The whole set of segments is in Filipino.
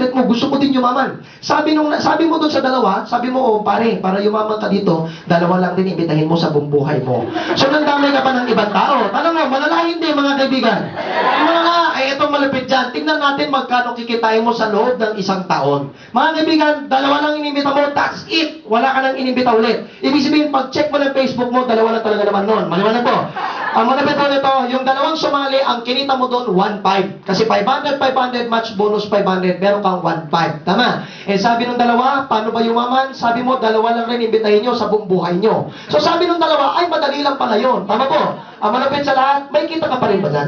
secret mo, gusto mo din yumaman. Sabi mo doon sa dalawa, sabi mo, oh pare, para yumaman ka dito, dalawa lang din imbitahin mo sa buong buhay mo. So nandamay ka pa ng ibang tao. Tanong mo, malala hindi mga kaibigan. Malala, itong malapit dyan. Tingnan natin magkano kikitain mo sa loob ng isang taon. Mga kaibigan, dalawa lang inimbita mo, that's it. Wala ka nang inimbita ulit. Ibig sabihin, pag-check mo ng Facebook mo, dalawa lang talaga naman nun. Maliwanag po. Ang malapit po nito, yung dalawang sumali, ang kinita mo doon, 1.5. Kasi 500, 500, match bonus 500, meron kang 1.5. Tama? Eh sabi ng dalawa, paano ba yumaman? Sabi mo, dalawa lang rin imbitahin nyo sa buong buhay nyo. So sabi ng dalawa, ay madali lang pala yun. Tama po? Ang malapit sa lahat, may kita ka pa rin ba dyan?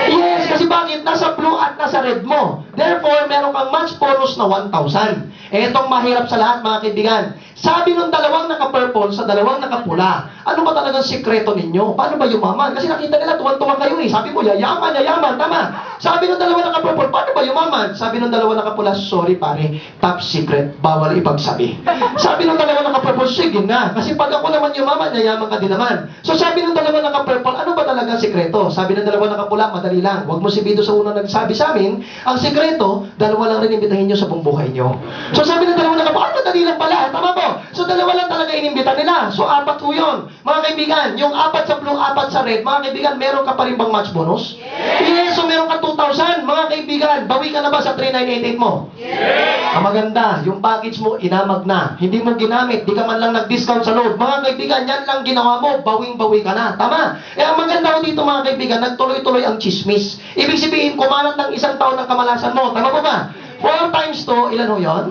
Yes, kasi bakit? Nasa blue at nasa red mo. Therefore, meron kang match bonus na 1,000. Eh, itong mahirap sa lahat, mga kaibigan. Sabi ng dalawang naka-purple sa dalawang nakapula, ano ba talagang sikreto ninyo? Paano ba yumaman? Kasi nakita nila, tuwan-tuwan kayo eh. Sabi mo, yayaman, yayaman, tama. Sabi ng dalawa naka-purple, paano ba yumaman? Sabi ng dalawa nakapula, sorry pare, top secret, bawal ipagsabi. Sabi ng dalawa naka-purple, sige na. Kasi pag ako naman yumaman, yayaman ka din naman. So sabi ng dalawa naka-purple, ano ba talagang sikreto? Sabi ng dalawa nakapula, madali lang. Huwag mo si Bido sa unang nagsabi sa amin, ang sikreto, dalawa lang rin imbitahin nyo sa buong buhay nyo. So sabi ng dalawa nakapula, madali lang pala, tama po. So dalawa lang talaga inimbita nila. So apat po yun. Mga kaibigan, yung apat sa blue, apat sa red, mga kaibigan, meron ka pa rin bang match bonus? Yes, so meron ka 2,000. Mga kaibigan, bawi ka na ba sa 3,988 mo? Yes. Ang maganda, yung package mo, inamag na. Hindi mo ginamit, di ka man lang nag-discount sa load. Mga kaibigan, yan lang ginawa mo, bawing-bawi ka na. Tama? Eh, ang maganda ko dito mga kaibigan, nagtuloy-tuloy ang chismis. Ibig sabihin, kumalat ng isang taon ng kamalasan mo. Tama po ba? 4 times 2, ilan ho yun?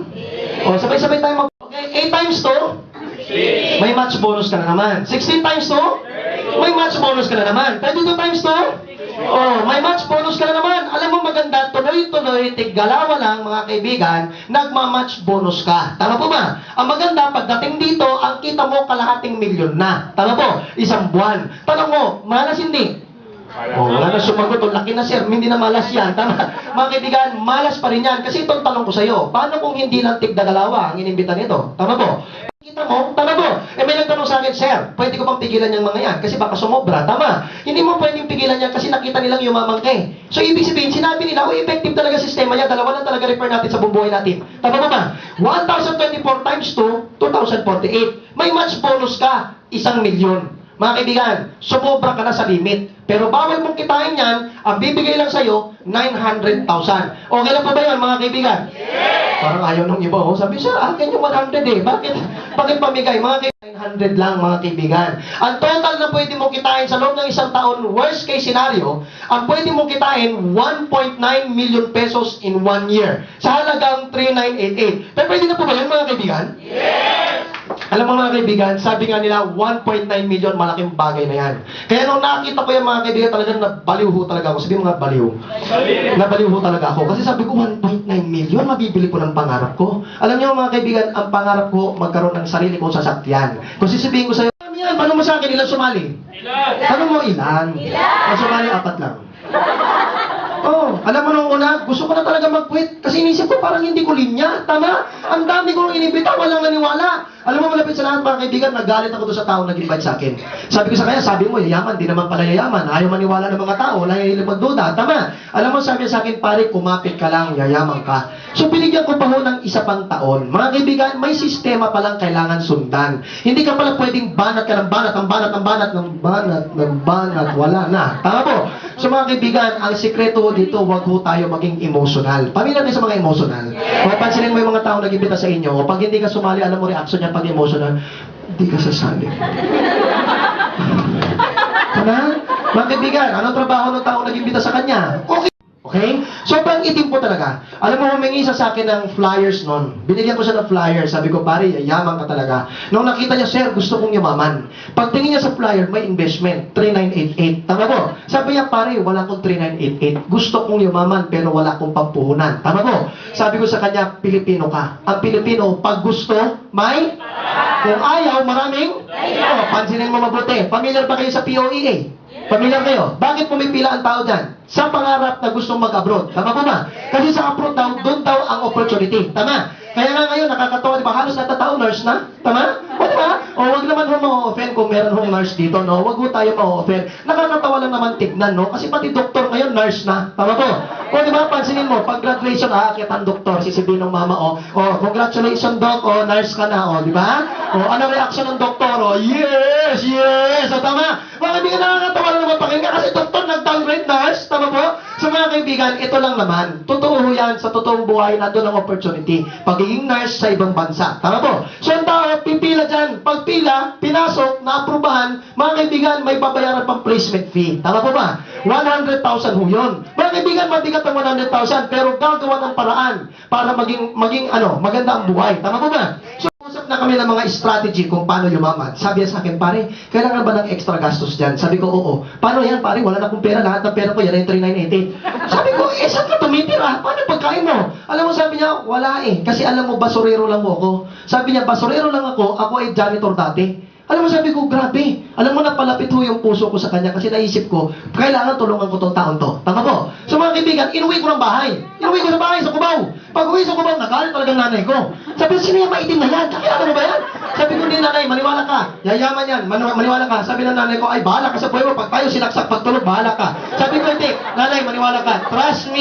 O, sabay-sabay tayo Okay, 8 times 2, may match bonus ka na naman. 16 times 2, may match bonus ka na naman. 32 times 2, oh, may match bonus ka na naman. Alam mo maganda, tuloy-tuloy, tiggalawa lang mga kaibigan, nagma-match bonus ka. Tama po ba? Ang maganda, pagdating dito, ang kita mo kalahating milyon na. Tama po? Isang buwan. Tanong mo, malas hindi? Oh, wala na sumagot. O, laki na sir, hindi na malas yan. Tama. Mga kaibigan, malas pa rin yan. Kasi itong tanong ko sa iyo, paano kung hindi lang tigdagalawa ang inimbita nito? Tama po? Kita mo? Tama po? Eh may nagtanong sa akin, sir, pwede ko bang pigilan yung mga yan? Kasi baka sumobra. Tama. Hindi mo pwedeng pigilan yan kasi nakita nilang yumamang ka eh. So ibig sabihin, sinabi nila, effective talaga sistema niya. Dalawa lang talaga refer natin sa buong buhay natin. Tama po ba? 1,024 times 2, 2,048. May match bonus ka, 1,000,000. Mga kaibigan, sumobra ka na sa limit. Pero bawal mong kitain yan, ang bibigay lang sa'yo, 900,000. Okay lang pa ba yan, mga kaibigan? Yes! Parang ayaw nung iba. Oh. Sabi, sir, akin yung 100 eh. Bakit pamigay? Mga kaibigan, 900 lang, mga kaibigan. Ang total na pwede mong kitain sa loob ng isang taon, worst case scenario, ang pwede mong kitain, 1.9 million pesos in 1 year. Sa halagang 3,988. Pero pwede na po ba yan, mga kaibigan? Yes! Alam mo mga kaibigan, sabi nga nila, 1.9 million, malaking bagay na yan. Kaya nung nakita ko yung mga kaibigan, talagang nabaliw ho talaga ako. Sabi mo nga, baliw. Nabaliw ho talaga ako. Kasi sabi ko, 1.9 million, mabibili ko ng pangarap ko. Alam niyo mga kaibigan, ang pangarap ko, magkaroon ng sarili kong sasakyan. Kung sisibihin ko sa'yo, yan, paano mo sa akin, ilan sumali? Ilan? Paano mo ilan? Ang sumali, 4 lang. Oh, alam mo nung una, gusto ko na talaga mag-quit kasi inisip ko parang hindi ko linya. Tama? Ang dami kong inibita, walang naniwala. Alam mo, malapit sa lahat mga kaibigan, nagalit ako doon sa tao nag-invite sa akin. Sabi ko sa kanya, sabi mo, yayaman, di naman pala yayaman. Ayaw maniwala ng mga tao, wala yung magduda. Tama? Alam mo, sabi sa akin, pare, kumapit ka lang, yayaman ka. So, binigyan ko pa ho ng isa pang taon. Mga kaibigan, may sistema palang kailangan sundan. Hindi ka pala pwedeng banat ka ng banat, ng banat, ng banat, ng banat, ng banat, wala na. Tama po? So, mga kaibigan, ang sikreto dito, wag ho tayo maging emotional. Pamilya din sa mga emotional. Kung pansinin mo yung mga tao nag-imbita sa inyo, o pag hindi ka sumali, alam mo reaction niya pag emotional, hindi ka sasali. Tama? Mga kaibigan, anong trabaho ng tao nag-imbita sa kanya? Okay? Sobrang itim po talaga. Alam mo, humingi sa akin ng flyers noon. Binigyan ko siya ng flyers. Sabi ko, pare, yaman ka talaga. Nung nakita niya, sir, gusto kong yumaman. Pagtingin niya sa flyer, may investment, 3,988. Tama po? Sabi niya, pare, wala akong 3,988. Gusto kong yumaman, pero wala akong pampuhunan. Tama po? Sabi ko sa kanya, Pilipino ka. Ang Pilipino, pag gusto, may? Kung ayaw, maraming? Oh, pansinin mo mabuti. Familiar ba kayo sa POEA? Pamilyar kayo? Bakit pumipila ang tao dyan? Sa pangarap na gustong mag-abroad. Tama po ba? Kasi sa abroad daw, doon daw ang opportunity. Tama? Kaya nga ngayon, nakakatawa, di ba? Halos natatao nurse na. Tama? O di ba? O wag naman ho ma-offend kung meron hong nurse dito, no? Wag ho tayo ma-offend. Nakakatawa lang naman tignan, no? Kasi pati doktor ngayon, nurse na. Tama po? O, di ba, pansinin mo, pag graduation, aakyat ang doktor, sisibihin ng mama, congratulations, doc, nurse ka na, di ba? Ano reaction ng doktor, yes, yes, tama. Mga kaibigan, nakakatawa lang naman pakinggan, kasi doktor, nag-downgrade nurse, tama po? So, mga kaibigan, ito lang naman, totoo yan, sa totoong buhay, nandun ang opportunity, pagiging nurse sa ibang bansa, tama po? So, ang tao, pipila dyan, pag pila, pinasok, naaprubahan, mga kaibigan, may babayaran pang placement fee, tama po ba? 100,000 ho yun. Mga kaibigan, mabigat ang 100,000 pero gagawa ng paraan para maging maganda ang buhay. Tama po ba? So, usap na kami ng mga strategy kung paano yumaman. Sabi niya sa akin, pare, kailangan ba ng extra gastos dyan? Sabi ko, oo. Paano yan, pare? Wala na akong pera. Lahat ng pera ko, yan yung 3980. Sabi ko, saan ka tumitira? Paano pagkain mo? Alam mo, sabi niya, wala eh. Kasi alam mo, basurero lang mo ako. Sabi niya, basurero lang ako ay janitor dati. Alam mo, sabi ko, grabe. Alam mo, napalapit ho yung puso ko sa kanya kasi naisip ko, kailangan tulungan ko tong taon to. Tama po? So mga kaibigan, inuwi ko ng bahay. Inuwi ko sa bahay, sa Cubao. Pag uwi sa Cubao, nagalit talagang nanay ko. Sabi ko, sino yung maitim na yan? Kakilala mo ba yan? Sabi ko, hindi nanay, maniwala ka. Yayaman yan, maniwala ka. Sabi ng nanay ko, ay bahala ka sa buhay mo. Pag tayo sinaksak pagtulog, bahala ka. Sabi ko, hindi, nanay, maniwala ka. Trust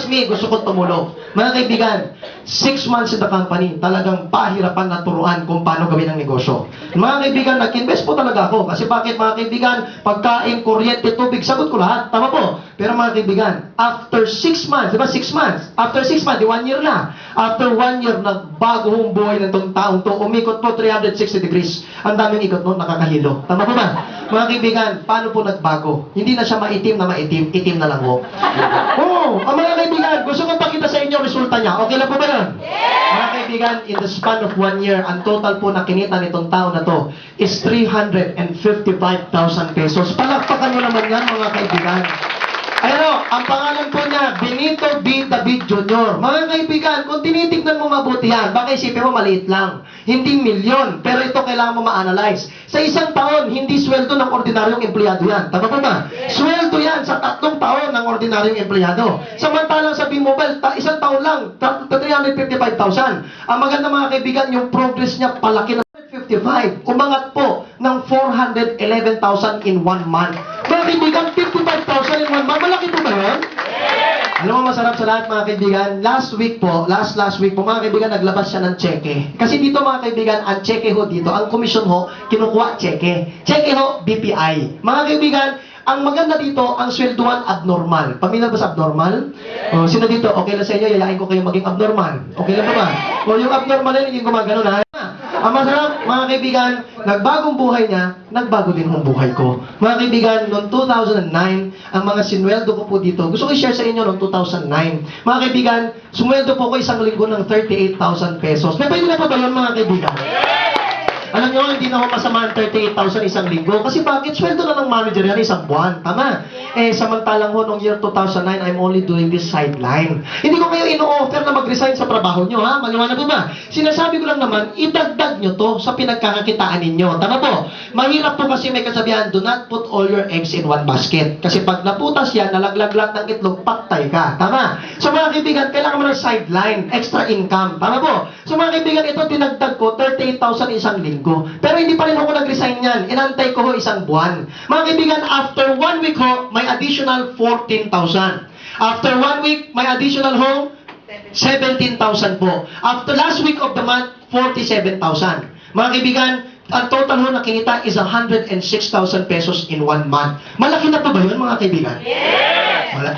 me, gusto ko tumulong. Mga kaibigan, 6 months in the company, talagang pahirapan na turuan kung paano gawin ang negosyo. Mga kaibigan, nag-invest po talaga ako. Kasi bakit mga kaibigan, pagkain, kuryente, tubig, sagot ko lahat. Tama po. Pero mga kaibigan, after 6 months, di ba 6 months? After 6 months, 1 year na. After 1 year, nagbago ang buhay ng itong taong to. Umikot po 360 degrees. Ang daming ikot mo, nakakahilo. Tama po ba? Mga kaibigan, paano po nagbago? Hindi na siya maitim na maitim, itim na lang po. Oo, ang mga kaibigan, gusto ko pakita sa inyo resulta niya. Okay lang po ba yun? Mga kaibigan, in the span of 1 year, ang total po na kinita nitong tao na to is 355,000 pesos. Palakpakan mo naman yan, mga kaibigan. Ano, ang pangalan po niya, Benito B. David Jr. Mga kaibigan, kung tinitignan mo mabuti yan, baka isipin mo maliit lang. Hindi milyon, pero ito kailangan mo ma-analyze. Sa isang taon, hindi sweldo ng ordinaryong empleyado yan. Tama po ba? Sweldo yan sa 3 taon ng ordinaryong empleyado. Samantalang sa B-Mobile, isang taon lang, 355,000. Ang maganda mga kaibigan, yung progress niya palaki na 55. Umangat po ng 411,000 in 1 month. Mga kaibigan, 55,000 in 1 month. Malaki po ba yun? Alam mo, masarap sa lahat mga kaibigan. Last week po, mga kaibigan, naglabas siya ng cheque. Kasi dito mga kaibigan, ang cheque ho dito, ang commission ho, kinukuha cheque. Cheque ho, BPI. Mga kaibigan, ang maganda dito, ang swelduan abnormal. Pamilya ba sa abnormal? O, sino dito, okay lang sa inyo, yayain ko kayo maging abnormal. Okay lang ba ba? O, yung abnormal yan, hindi gumagano na. Ang masarap, mga kaibigan, nagbagong buhay niya, nagbago din ang buhay ko. Mga kaibigan, noong 2009, ang mga sinweldo ko po dito, gusto ko i-share sa inyo noong 2009. Mga kaibigan, sumweldo po ko isang linggo ng 38,000 pesos. May pwede na po ba yun, mga kaibigan? Alam nyo, hindi na ako masama ang 38,000 isang linggo. Kasi bakit? Sweldo na ng manager yan isang buwan. Tama. Samantalang ho, noong year 2009, I'm only doing this sideline. Hindi ko kayo ino-offer na mag-resign sa trabaho nyo, ha? Maliwanag po ba? Sinasabi ko lang naman, idagdag nyo to sa pinagkakakitaan ninyo. Tama po? Mahirap po kasi may kasabihan, do not put all your eggs in one basket. Kasi pag naputas yan, nalaglag ng itlog, patay ka. Tama? So mga kaibigan, kailangan mo ng sideline, extra income. Tama po? So mga kaibigan, ito dinagdag ko, 38,000 isang linggo. Pero hindi pa rin ako nag-resign yan. Inantay ko ho isang buwan. Mga kaibigan, after 1 week ho, may additional 14,000. After 1 week, may additional ho, 17,000 po. After last week of the month, 47,000. Mga kaibigan, ang total ho na kinita is 106,000 pesos in 1 month. Malaki na po ba yun, mga kaibigan? Yes!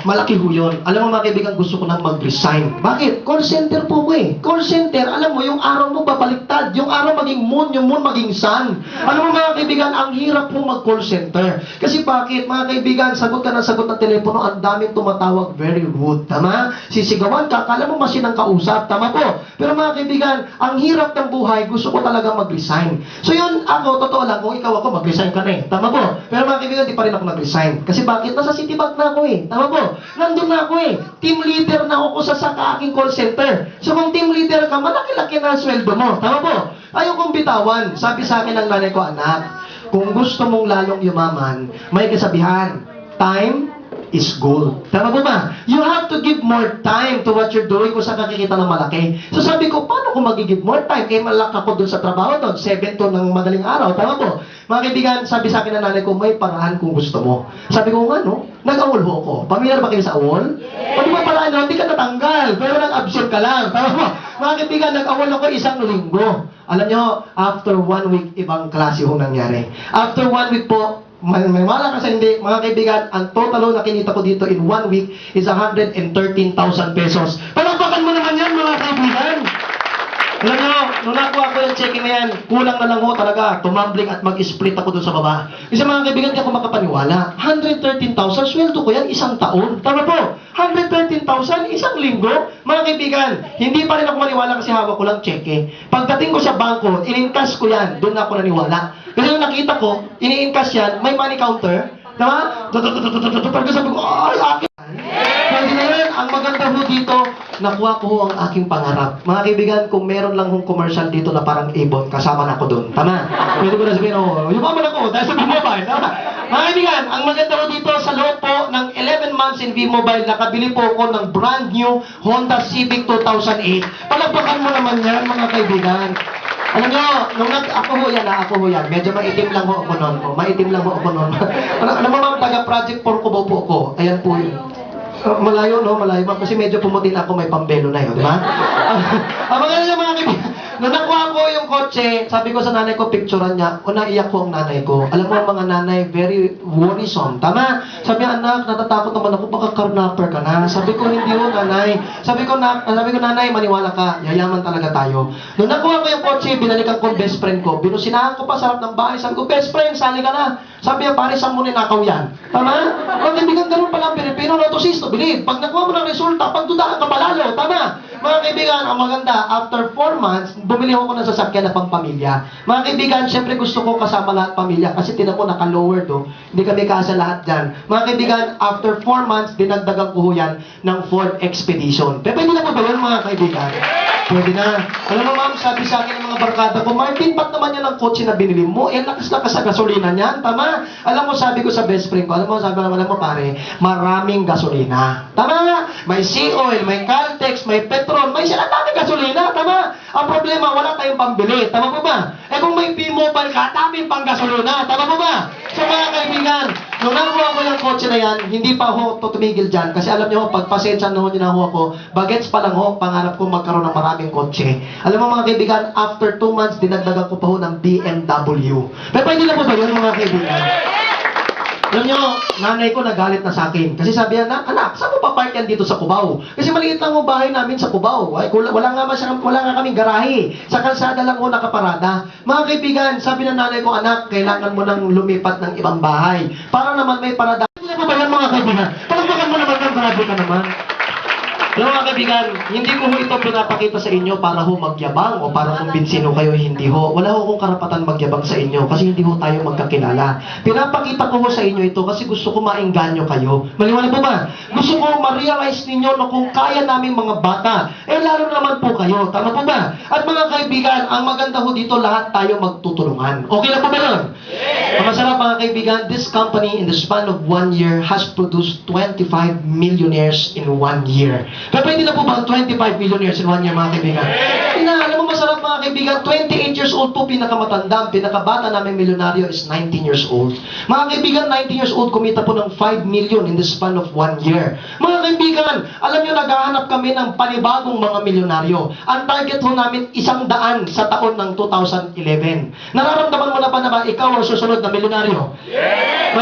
Malaki ho yun. Alam mo mga kaibigan, gusto ko nang mag-resign. Bakit? Call center po ko eh. Call center, alam mo, yung araw mo babaliktad. Yung araw maging moon, yung moon maging sun. Alam mo mga kaibigan, ang hirap po mag-call center. Kasi bakit? Mga kaibigan, sagot ka ng sagot ng telepono, ang daming tumatawag, very rude. Tama? Sisigawan ka, kala mo masinang kausap. Tama po? Pero mga kaibigan, ang hirap ng buhay, gusto ko talaga mag-resign. So yun, ako, totoo lang, kung ikaw ako, mag-resign ka na eh. Tama po? Pero mga kaibigan, di pa rin ako nag-resign. Kasi bakit? Nasa Citibank na ako eh. Tama po? Nandun na ako eh. Team leader na ako sa aking call center. So kung team leader ka, malaki-laki na sweldo mo. Tama po? Ayaw kong bitawan. Sabi sa akin ng nanay ko, anak, kung gusto mong lalong yumaman, may kasabihan, time is gold. Tama po ba? You have to give more time to what you're doing kung saan kakikita ng malaki. So sabi ko, paano ko mag-give more time? Eh, malak ako dun sa trabaho doon, 7 to ng madaling araw. Tama po? Mga kaibigan, sabi sa akin ng nanay ko, may paraan kung gusto mo. Sabi ko, ano? Nag-awol ho ako. Pamilyar ba kayo sa awol? O di ba paraan no? Hindi ka natanggal, pero nag-absent ka lang. Tama po? Mga kaibigan, nag-awol ako 1 linggo. Alam nyo, after 1 week, ibang klase hong nangyari. After 1 week po, maniwala ka sa hindi, mga kaibigan, ang total na kinita ko dito in 1 week is 113,000 pesos. Palakpakan mo naman yan, mga kaibigan! Alam nyo, nung nakuha ko yung checking na yan, kulang na lang ho talaga, tumambling at mag-split ako dun sa baba. Kasi mga kaibigan, di ako makapaniwala. 113,000, sweldo ko yan 1 taon. Tama po, 113,000, 1 linggo. Mga kaibigan, hindi pa rin ako maniwala kasi hawak ko lang cheque. Pagdating ko sa bangko, in-encash ko yan, doon na ako naniwala. Kasi yung nakita ko, ini-encash yan, may money counter, tama? Pagka sabi ko, ay, akin. Pwede na yan, ang maganda ho dito, nakuha ko ho ang aking pangarap. Mga kaibigan, kung meron lang hong commercial dito na parang Avon, kasama na ako doon. Tama? Pwede ko na sabihin, yumaman ako dahil sa V-Mobile. Tama? Mga kaibigan, ang maganda ho dito sa loob po ng 11 months in V-Mobile, nakabili po ako ng brand new Honda Civic 2008. Palagpakan mo naman yan, mga kaibigan. Alam nyo, nung ako ho yan, medyo maitim lang ho ako noon. Maitim lang ho ako noon. Alam mo mga taga-project for Cubao po ako. Ayan po yun. Malayo, no? Malayo ba? Kasi medyo pumuti na ako, may pambelo na yun, di ba? Ang mga kaibigan, nung nakuha ko yung kotse, sabi ko sa nanay ko, picturean niya, o naiyak ko ang nanay ko. Alam mo, ang mga nanay, very worrisome. Tama? Sabi, anak, natatakot naman ako, baka carnapper ka na. Sabi ko, hindi ho, nanay. Sabi ko, nanay, maniwala ka, yayaman talaga tayo. Nung nakuha ko yung kotse, binalikan ko ang best friend ko. Binusinahan ko pa sa harap ng bahay. Sabi ko, best friend, sali ka na. Sabi niya, pare, saan mo ninakaw yan? Tama? Ang kaibigan, ganun pala ang Pilipino, no to sis, to believe. Pag nakuha mo ng resulta, pagdudahan ka palalo. Tama? Mga kaibigan, ang maganda, after 4 months, bumili ako ng sasakyan na pang-pamilya. Mga kaibigan, syempre gusto ko kasama lahat pamilya kasi tinan ko naka-lower to. Hindi kami kasya lahat dyan. Mga kaibigan, after 4 months, dinagdagan ko yan ng Ford Expedition. Pero pwede na po ba yun, mga kaibigan? Pwede na. Alam mo, ma'am, sabi sa akin ng mga barkada ko, Martin, ba't naman yan ang kotse na binili mo? Eh, lakas-lakas sa gasolina niyan. Tama? Alam mo, sabi ko sa best friend ko, alam mo, pare, maraming gasolina. Tama nga? May sea oil, may Caltex, may petrol, may sila daming gasolina. Tama? Ang problema, wala tayong pambili. Tama po ba? Eh kung may V-Mobile ka, daming pang gasolina. Tama po ba? So mga kaibigan, nung nakuha ko yung kotse na yan, hindi pa ako tumigil dyan. Kasi alam niyo, pag pasensya noon yung nakuha ko, bagets pa lang ho, pangarap ko magkaroon ng maraming kotse. Alam mo mga kaibigan, after 2 months, dinagdagan ko pa ho ng BMW. Pero pwede na po ba yun mga kaibigan? Alam nyo, nanay ko nagalit na sa akin. Kasi sabi niya, anak, saan mo pa-park yan dito sa Cubao? Kasi maliit lang ang bahay namin sa Cubao. Ay, wala nga kaming garahe. Sa kalsada lang ko nakaparada. Mga kaibigan, sabi ng nanay ko, anak, kailangan mo nang lumipat ng ibang bahay. Para naman may parada. Hindi na ba yan mga kaibigan? Palagpakan mo naman yan, grabe ka naman. Alam mga kaibigan, hindi ko ho ito pinapakita sa inyo para ho magyabang o para kumbinsin ho kayo, hindi ho. Wala ho akong karapatan magyabang sa inyo kasi hindi ho tayo magkakilala. Pinapakita ko ho sa inyo ito kasi gusto ko maengganyo kayo. Maliwanag po ba? Gusto ko ma-realize ninyo na kung kaya naming mga bata, eh lalo naman po kayo. Tama po ba? At mga kaibigan, ang maganda ho dito, lahat tayo magtutulungan. Okay na po ba yun? Ang masarap mga kaibigan, this company in the span of 1 year has produced 25 millionaires in 1 year. Pero pwede na po ba ang 25 millionaires in 1 year, mga kaibigan? Alam mo masarap mga kaibigan, 28 years old po pinakamatanda, pinakabata namin milyonaryo is 19 years old. Mga kaibigan, 19 years old, kumita po ng 5 million in the span of 1 year. Mga kaibigan, alam nyo, naghahanap kami ng panibagong mga milyonaryo. Ang target ho namin, 100 sa taon ng 2011. Nararamdaman mo na ba ikaw ang susunod na milyonaryo? Yeah!